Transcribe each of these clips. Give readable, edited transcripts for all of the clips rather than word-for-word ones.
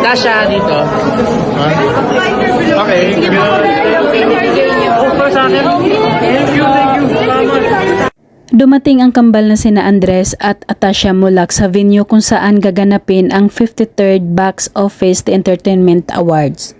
Tasha dito. Okay. Dumating ang kambal na sina Andres at Atasha Mulak sa venue kung saan gaganapin ang 53rd Box Office Entertainment Awards.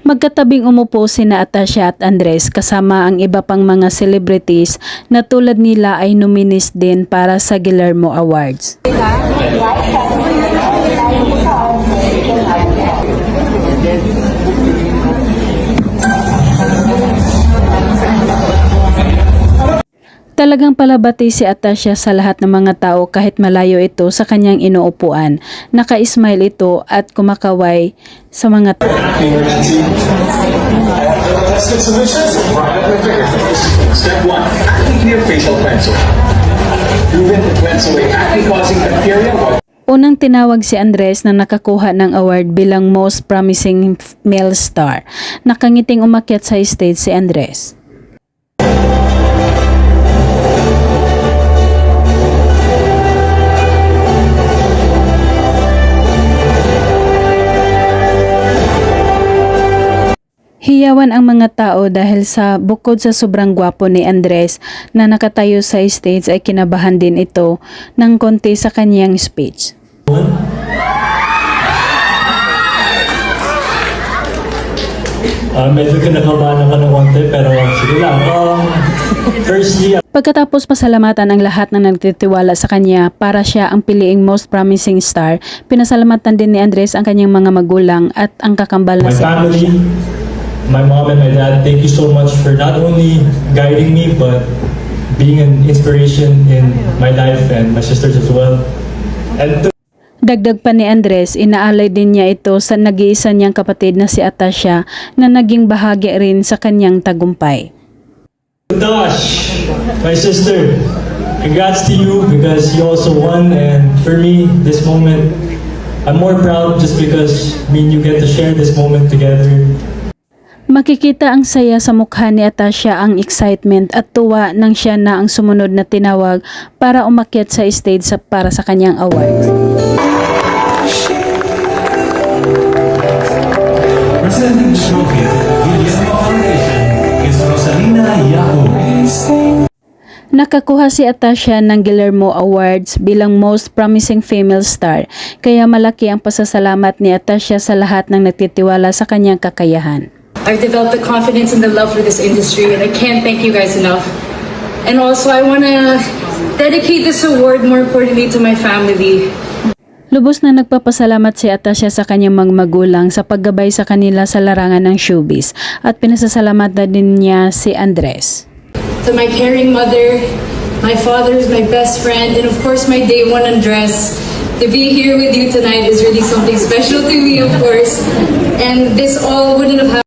Magkatabing umupo sina Atasha at Andres kasama ang iba pang mga celebrities na tulad nila ay nominees din para sa Guillermo Awards. Talagang palabati si Atasha sa lahat ng mga tao kahit malayo ito sa kanyang inuupuan. Naka-smile ito at kumakaway sa mga tao. Step 1. Acne facial cleanser. Proven to cleanse away acne-causing bacteria. Unang tinawag si Andres na nakakuha ng award bilang Most Promising Male Star. Nakangiting umakyat sa stage si Andres. Hiyawan ang mga tao dahil sa bukod sa sobrang gwapo ni Andres na nakatayo sa stage ay kinabahan din ito ng konti sa kanyang speech. Medyo kinakabahan ako ng konti pero sige lang. Firstly, Pagkatapos pasalamatan ang lahat na nagtitiwala sa kanya para siya ang piliing Most Promising Star, pinasalamatan din ni Andres ang kanyang mga magulang at ang kakambal na my family, my mom and my dad, thank you so much for not only guiding me but being an inspiration in my life and my sisters as well. And Dagdag pa ni Andres, inaalay din niya ito sa nag-iisa niyang kapatid na si Atasha na naging bahagi rin sa kanyang tagumpay. Tash, my sister, congrats to you because you also won, and for me, this moment, I'm more proud just because me and you get to share this moment together. Makikita ang saya sa mukha ni Atasha, ang excitement at tuwa nang siya na ang sumunod na tinawag para umakyat sa stage para sa kanyang award. Presenting the trophy to the Guillermo Foundation is Rosalina Yao. Nakakuha si Atasha ng Guillermo Awards bilang Most Promising Female Star, kaya malaki ang pasasalamat ni Atasha sa lahat ng nagtitiwala sa kanyang kakayahan. I've developed the confidence and the love for this industry, and I can't thank you guys enough. And also, I want to dedicate this award more importantly to my family. Lubos na nagpapasalamat si Atasha sa kanyang mga magulang sa paggabay sa kanila sa larangan ng showbiz at pinasasalamatan din niya si Andres. To my caring mother, my father is my best friend, and of course my day one Andres. To be here with you tonight is really something special to me, of course. And this all wouldn't have happened